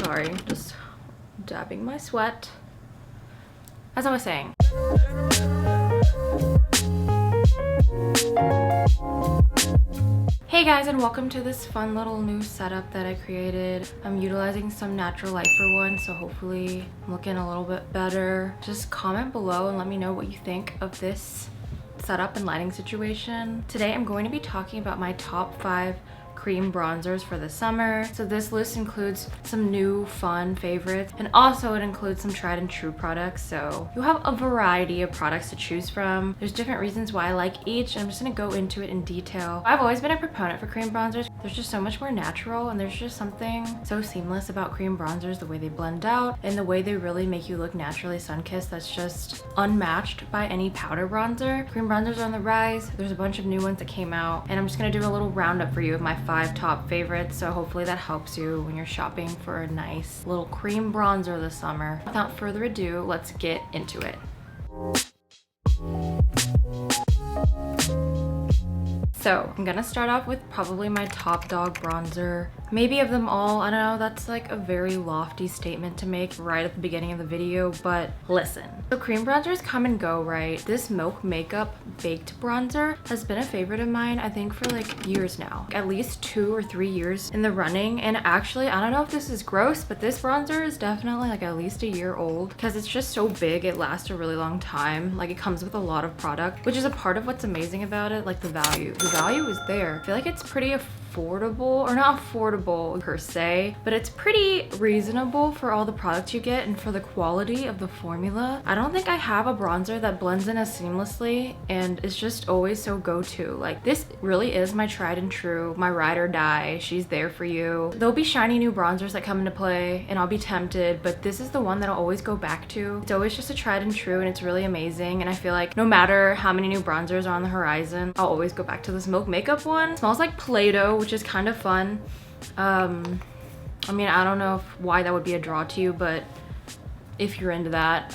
Sorry, just dabbing my sweat. As I was saying. Hey guys, and welcome to this fun little new setup that I created. I'm utilizing some natural light for once, so hopefully I'm looking a little bit better. Just comment below and let me know what you think of this setup and lighting situation. Today I'm going to be talking about my top 5 cream bronzers for the summer. So this list includes some new fun favorites, and also it includes some tried and true products, so you have a variety of products to choose from. There's different reasons why I like each, and I'm just gonna go into it in detail. I've always been a proponent for cream bronzers. There's just so much more natural, and there's just something so seamless about cream bronzers, the way they blend out and the way they really make you look naturally sun-kissed, that's just unmatched by any powder bronzer. Cream bronzers are on the rise. There's a bunch of new ones that came out, and I'm just gonna do a little roundup for you of my 5 top favorites, so hopefully that helps you when you're shopping for a nice little cream bronzer this summer. Without further ado, let's get into it. So I'm gonna start off with probably my top dog bronzer. Maybe of them all, I don't know, that's like a very lofty statement to make right at the beginning of the video, but listen. So cream bronzers come and go, right? This Milk Makeup Baked Bronzer has been a favorite of mine, I think, for like years now. At least 2 or 3 years in the running, and actually, I don't know if this is gross, but this bronzer is definitely like at least a year old because it's just so big, it lasts a really long time. Like, it comes with a lot of product, which is a part of what's amazing about it, like the value. The value is there. I feel like it's pretty affordable, or not affordable per se, but it's pretty reasonable for all the products you get and for the quality of the formula. I don't think I have a bronzer that blends in as seamlessly and is just always so go-to. Like, this really is my tried and true, my ride or die. She's there for you. There'll be shiny new bronzers that come into play and I'll be tempted, but this is the one that I'll always go back to. It's always just a tried and true, and it's really amazing, and I feel like no matter how many new bronzers are on the horizon, I'll always go back to this Milk Makeup one. It smells like Play-Doh, which is kind of fun. I mean, I don't know why that would be a draw to you, but if you're into that,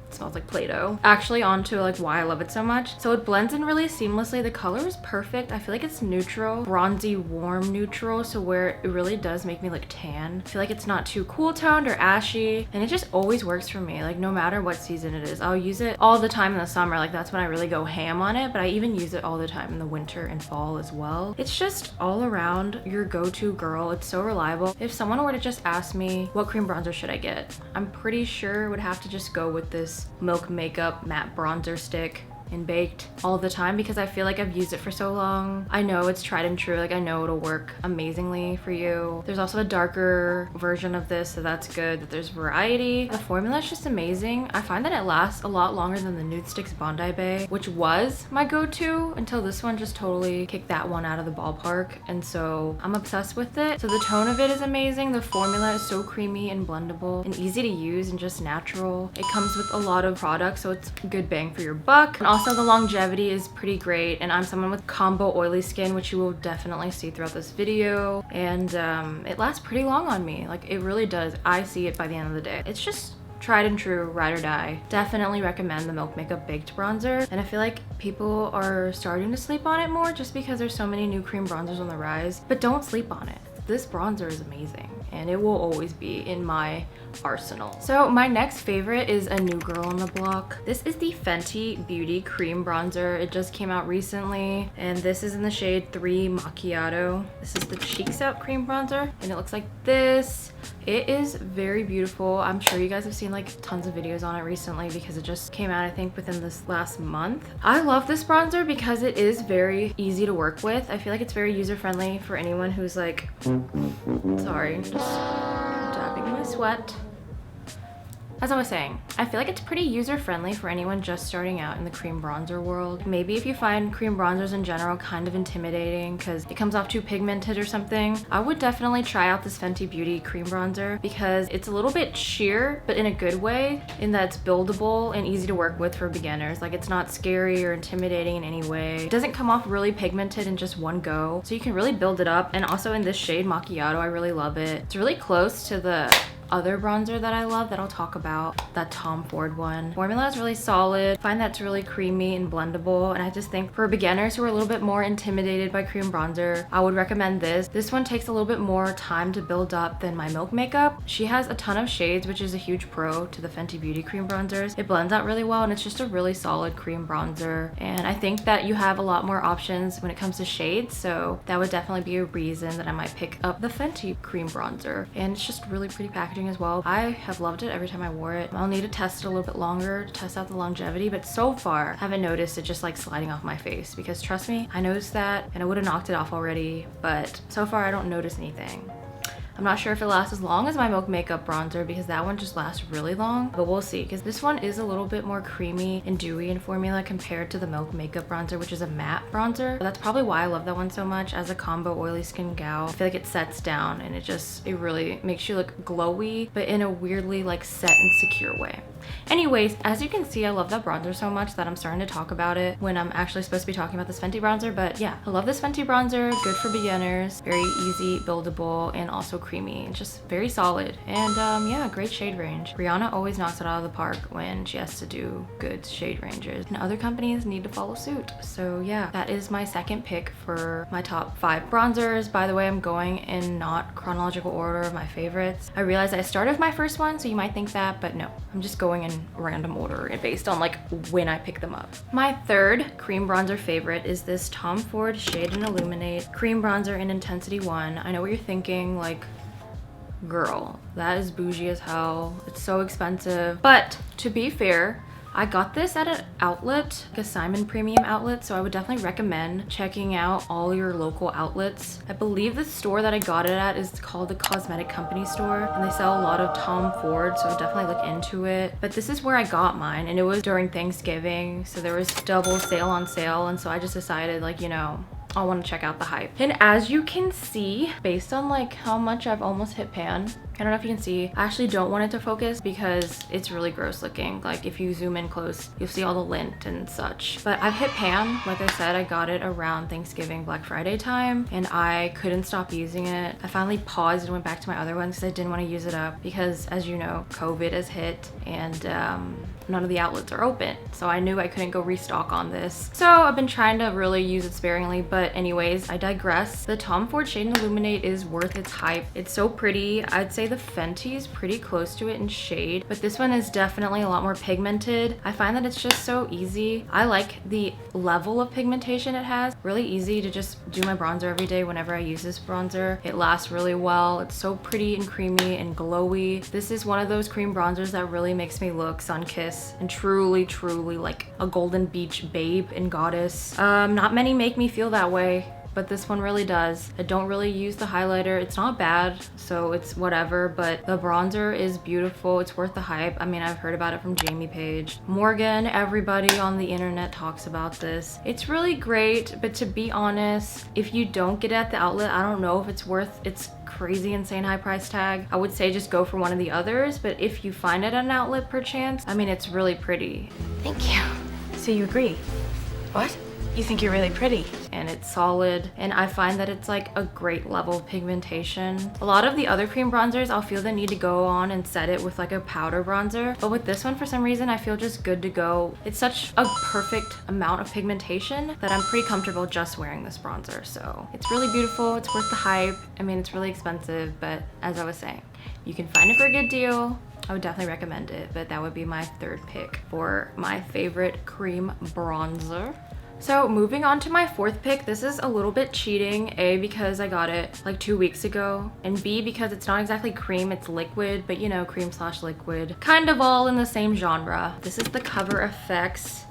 it smells like Play-Doh. Actually, on to like why I love it so much. So it blends in really seamlessly. The color is perfect. I feel like it's neutral, bronzy, warm neutral, so where it really does make me look tan. I feel like it's not too cool toned or ashy, and it just always works for me. Like, no matter what season it is, I'll use it all the time in the summer. Like, that's when I really go ham on it, but I even use it all the time in the winter and fall as well. It's just all around your go-to girl. It's so reliable. If someone were to just ask me what cream bronzer should I get, I'm pretty sure I would have to just go with this Milk Makeup Matte Bronzer Stick in Baked all the time, because I feel like I've used it for so long. I know it's tried and true. Like, I know it'll work amazingly for you. There's also a darker version of this, so that's good that there's variety. The formula is just amazing. I find that it lasts a lot longer than the Nude Sticks Bondi Bay, which was my go-to until this one just totally kicked that one out of the ballpark, and so I'm obsessed with it. So the tone of it is amazing. The formula is so creamy and blendable and easy to use and just natural. It comes with a lot of products, so it's good bang for your buck. And also the longevity is pretty great, and I'm someone with combo oily skin, which you will definitely see throughout this video, and it lasts pretty long on me. Like, it really does. I see it by the end of the day. It's just tried and true, ride or die. Definitely recommend the Milk Makeup Baked Bronzer, and I feel like people are starting to sleep on it more just because there's so many new cream bronzers on the rise, but don't sleep on it. This bronzer is amazing, and it will always be in my arsenal. So my next favorite is a new girl on the block. This is the Fenty Beauty Cream Bronzer. It just came out recently, and this is in the shade 3 Macchiato. This is the Cheeks Out Cream Bronzer, and it looks like this. It is very beautiful. I'm sure you guys have seen like tons of videos on it recently because it just came out, I think, within this last month. I love this bronzer because it is very easy to work with. I feel like it's very user-friendly for anyone who's like, sorry, just dabbing my sweat. As I was saying, I feel like it's pretty user-friendly for anyone just starting out in the cream bronzer world. Maybe if you find cream bronzers in general kind of intimidating because it comes off too pigmented or something, I would definitely try out this Fenty Beauty cream bronzer because it's a little bit sheer, but in a good way, in that it's buildable and easy to work with for beginners. Like, it's not scary or intimidating in any way. It doesn't come off really pigmented in just one go, so you can really build it up. And also in this shade Macchiato, I really love it. It's really close to the other bronzer that I love that I'll talk about, that Tom Ford one. Formula is really solid. I find that's really creamy and blendable, and I just think for beginners who are a little bit more intimidated by cream bronzer, I would recommend this. This one takes a little bit more time to build up than my Milk Makeup. She has a ton of shades, which is a huge pro to the Fenty Beauty cream bronzers. It blends out really well, and it's just a really solid cream bronzer, and I think that you have a lot more options when it comes to shades, so that would definitely be a reason that I might pick up the Fenty cream bronzer. And it's just really pretty packaging as well. I have loved it every time I wore it. I'll need to test it a little bit longer to test out the longevity, but so far I haven't noticed it just like sliding off my face, because trust me, I noticed that and I would have knocked it off already, but so far I don't notice anything. I'm not sure if it lasts as long as my Milk Makeup bronzer, because that one just lasts really long, but we'll see, because this one is a little bit more creamy and dewy in formula compared to the Milk Makeup bronzer, which is a matte bronzer. That's probably why I love that one so much. As a combo oily skin gal, I feel like it sets down and it really makes you look glowy, but in a weirdly like set and secure way. Anyways, as you can see, I love that bronzer so much that I'm starting to talk about it when I'm actually supposed to be talking about this Fenty bronzer. But yeah, I love this Fenty bronzer. Good for beginners, very easy buildable, and also creamy. Just very solid, and yeah, great shade range. Rihanna always knocks it out of the park when she has to do good shade ranges, and other companies need to follow suit. So yeah, that is my second pick for my top 5 bronzers. By the way, I'm going in not chronological order of my favorites. I realized I started with my first one, so you might think that, but no, I'm just going in random order and based on like when I pick them up. My third cream bronzer favorite is this Tom Ford Shade and Illuminate cream bronzer in Intensity 1. I know what you're thinking, like, girl, that is bougie as hell. It's so expensive. But to be fair, I got this at an outlet, like a Simon Premium outlet, so I would definitely recommend checking out all your local outlets. I believe the store that I got it at is called the Cosmetic Company store, and they sell a lot of Tom Ford, so I would definitely look into it. But this is where I got mine, and it was during Thanksgiving, so there was double sale on sale, and so I just decided, like, you know, I want to check out the hype. And as you can see, based on like how much I've almost hit pan, I don't know if you can see, I actually don't want it to focus because it's really gross looking. Like if you zoom in close, you'll see all the lint and such. But I've hit pan. Like I said, I got it around Thanksgiving, Black Friday time, and I couldn't stop using it. I finally paused and went back to my other ones because I didn't want to use it up, because as you know, COVID has hit and none of the outlets are open. So I knew I couldn't go restock on this. So I've been trying to really use it sparingly, but anyways, I digress. The Tom Ford Shade and Illuminate is worth its hype. It's so pretty. I'd say the Fenty is pretty close to it in shade, but this one is definitely a lot more pigmented. I find that it's just so easy. I like the level of pigmentation it has. Really easy to just do my bronzer every day whenever I use this bronzer. It lasts really well. It's so pretty and creamy and glowy. This is one of those cream bronzers that really makes me look sun-kissed and truly like a golden beach babe and goddess. Not many make me feel that way, but this one really does. I don't really use the highlighter. It's not bad, so it's whatever, but the bronzer is beautiful. It's worth the hype. I mean, I've heard about it from Jamie Page, Morgan, everybody on the internet talks about this. It's really great, but to be honest, if you don't get it at the outlet, I don't know if it's worth its crazy insane high price tag. I would say just go for one of the others, but if you find it at an outlet perchance, I mean, it's really pretty. Thank you. So you agree? What? You think you're really pretty? And it's solid, and I find that it's like a great level of pigmentation. A lot of the other cream bronzers, I'll feel the need to go on and set it with like a powder bronzer, but with this one, for some reason, I feel just good to go. It's such a perfect amount of pigmentation that I'm pretty comfortable just wearing this bronzer. So it's really beautiful. It's worth the hype. I mean, it's really expensive, but as I was saying, you can find it for a good deal. I would definitely recommend it, but that would be my third pick for my favorite cream bronzer. So moving on to my fourth pick, this is a little bit cheating, A, because I got it like 2 weeks ago, and B, because it's not exactly cream, it's liquid, but you know, cream slash liquid, kind of all in the same genre. This is the Cover FX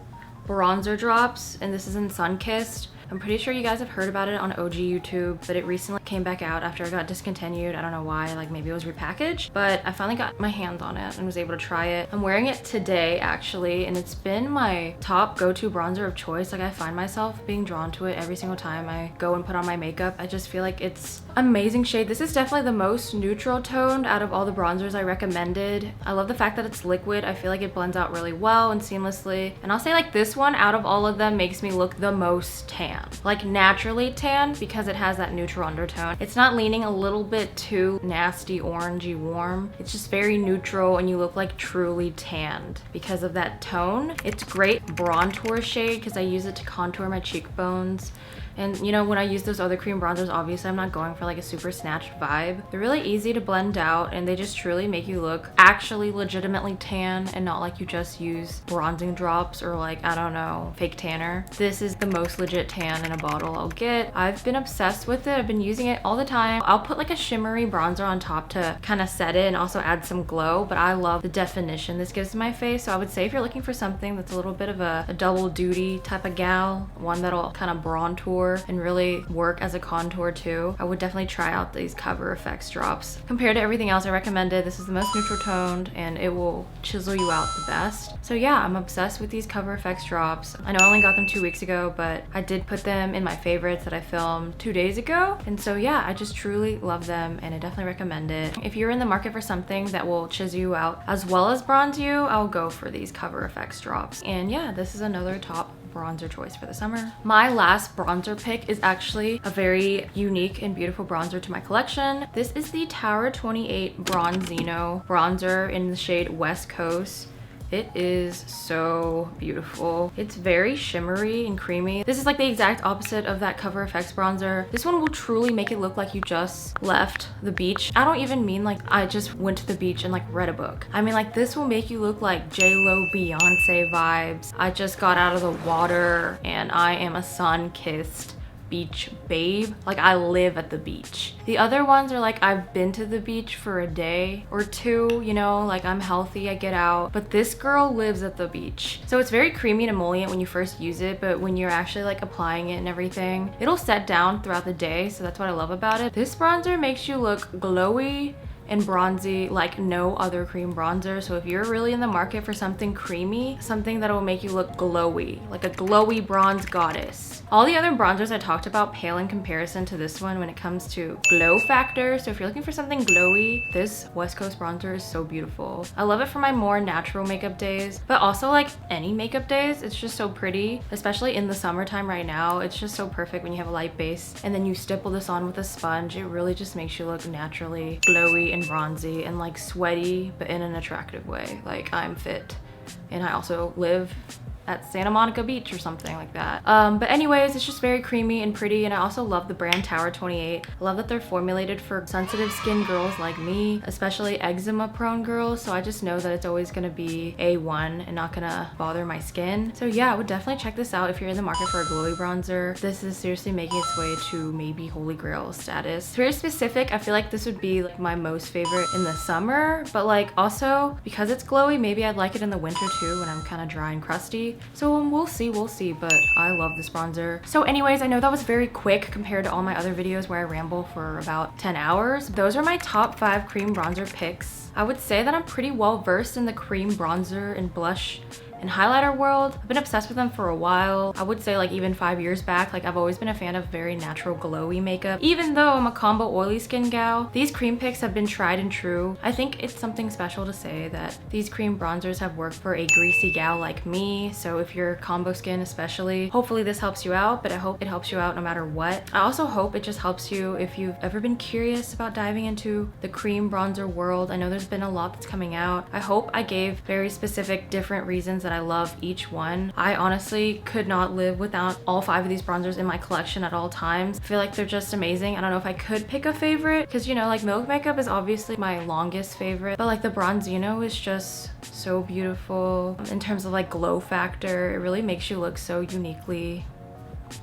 bronzer drops, and this is in Sunkissed. I'm pretty sure you guys have heard about it on OG YouTube, but it recently came back out after I got discontinued. I don't know why, like maybe it was repackaged, but I finally got my hands on it and was able to try it. I'm wearing it today actually, and it's been my top go-to bronzer of choice. Like I find myself being drawn to it every single time I go and put on my makeup. I just feel like it's amazing shade. This is definitely the most neutral toned out of all the bronzers I recommended. I love the fact that it's liquid. I feel like it blends out really well and seamlessly. And I'll say like this one out of all of them makes me look the most tan. Like naturally tan, because it has that neutral undertone. tone. It's not leaning a little bit too nasty orangey warm. It's just very neutral and you look like truly tanned because of that tone. It's great bronzer shade because I use it to contour my cheekbones. And you know, when I use those other cream bronzers, obviously I'm not going for like a super snatched vibe. They're really easy to blend out and they just truly make you look actually legitimately tan and not like you just use bronzing drops or like, I don't know, fake tanner. This is the most legit tan in a bottle I'll get. I've been obsessed with it. I've been using it all the time. I'll put like a shimmery bronzer on top to kind of set it and also add some glow, but I love the definition this gives to my face. So I would say if you're looking for something that's a little bit of a double duty type of gal, one that'll kind of bronzer and really work as a contour too, I would definitely try out these Cover FX drops. Compared to everything else I recommended, this is the most neutral toned and it will chisel you out the best. So yeah, I'm obsessed with these Cover FX drops. I know I only got them 2 weeks ago, but I did put them in my favorites that I filmed 2 days ago. And so yeah, I just truly love them and I definitely recommend it. If you're in the market for something that will chisel you out as well as bronze you, I'll go for these Cover FX drops. And yeah, this is another top bronzer choice for the summer. My last bronzer pick is actually a very unique and beautiful bronzer to my collection. This is the Tower 28 Bronzino bronzer in the shade West Coast. It is so beautiful. It's very shimmery and creamy. This is like the exact opposite of that Cover FX bronzer. This one will truly make it look like you just left the beach. I don't even mean like I just went to the beach and like read a book. I mean like this will make you look like J-Lo, Beyonce vibes. I just got out of the water and I am a sun-kissed beach babe. Like I live at the beach. The other ones are like I've been to the beach for a day or two, you know, like I'm healthy, I get out. But this girl lives at the beach. So it's very creamy and emollient when you first use it, but when you're actually like applying it and everything, it'll set down throughout the day. So that's what I love about it. This bronzer makes you look glowy and bronzy like no other cream bronzer. So if you're really in the market for something creamy, something that will make you look glowy, like a glowy bronze goddess. All the other bronzers I talked about pale in comparison to this one when it comes to glow factor. So if you're looking for something glowy, this West Coast bronzer is so beautiful. I love it for my more natural makeup days, but also like any makeup days. It's just so pretty, especially in the summertime right now. It's just so perfect when you have a light base and then you stipple this on with a sponge. It really just makes you look naturally glowy and bronzy and like sweaty, but in an attractive way. Like I'm fit and I also live at Santa Monica Beach or something like that. But anyways, it's just very creamy and pretty, and I also love the brand Tower 28. I love that they're formulated for sensitive skin girls like me, especially eczema prone girls, so I just know that it's always gonna be A1 and not gonna bother my skin. So yeah, I would definitely check this out if you're in the market for a glowy bronzer. This is seriously making its way to maybe holy grail status. It's very specific. I feel like this would be like my most favorite in the summer, but like also because it's glowy, maybe I'd like it in the winter too when I'm kind of dry and crusty. So we'll see, but I love this bronzer. So anyways, I know that was very quick compared to all my other videos where I ramble for about 10 hours. Those are my top 5 cream bronzer picks. I would say that I'm pretty well versed in the cream bronzer and blush and highlighter world. I've been obsessed with them for a while. I would say like even 5 years back, like I've always been a fan of very natural glowy makeup. Even though I'm a combo oily skin gal, these cream picks have been tried and true. I think it's something special to say that these cream bronzers have worked for a greasy gal like me. So if you're combo skin especially, hopefully this helps you out, but I hope it helps you out no matter what. I also hope it just helps you if you've ever been curious about diving into the cream bronzer world. I know there's been a lot that's coming out. I hope I gave very specific different reasons that I love each one. I honestly could not live without all 5 of these bronzers in my collection at all times. I feel like they're just amazing. I don't know if I could pick a favorite because, you know, like Milk Makeup is obviously my longest favorite, but like the Bronzino is just so beautiful in terms of like glow factor. It really makes you look so uniquely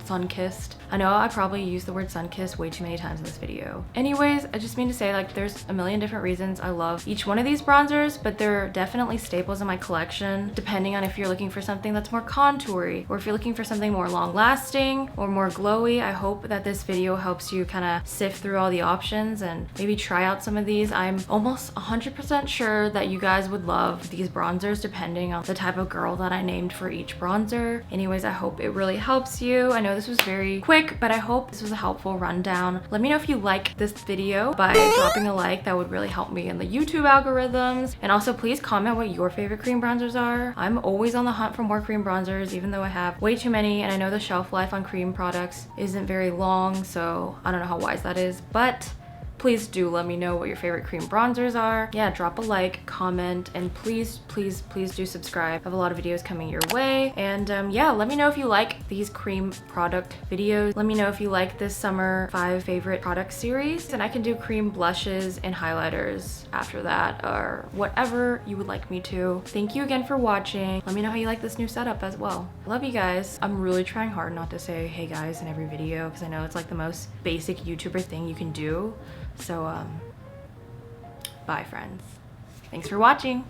sun-kissed. I know I probably used the word sun-kissed way too many times in this video. Anyways, I just mean to say like there's a million different reasons I love each one of these bronzers, but they're definitely staples in my collection depending on if you're looking for something that's more contoury or if you're looking for something more long-lasting or more glowy. I hope that this video helps you kind of sift through all the options and maybe try out some of these. I'm almost 100% sure that you guys would love these bronzers depending on the type of girl that I named for each bronzer. Anyways, I hope it really helps you. I know know this was very quick, but I hope this was a helpful rundown. Let me know if you like this video by dropping a like. That would really help me in the YouTube algorithms. And also please comment what your favorite cream bronzers are. I'm always on the hunt for more cream bronzers, even though I have way too many, and I know the shelf life on cream products isn't very long, so I don't know how wise that is, but please do let me know what your favorite cream bronzers are. Yeah, drop a like, comment, and please do subscribe. I have a lot of videos coming your way. And yeah, let me know if you like these cream product videos. Let me know if you like this summer 5 favorite product series, and I can do cream blushes and highlighters after that, or whatever you would like me to. Thank you again for watching. Let me know how you like this new setup as well. Love you guys. I'm really trying hard not to say hey guys in every video, because I know it's like the most basic YouTuber thing you can do. So, bye friends. Thanks for watching.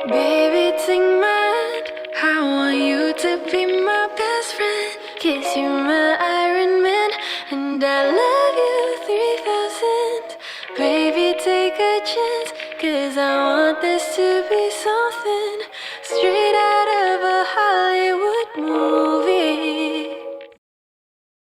Baby, take my hand. I want you to be my best friend. Kiss you, my Iron Man, and I love you 3000. Baby, take a chance, 'cause I want this to be something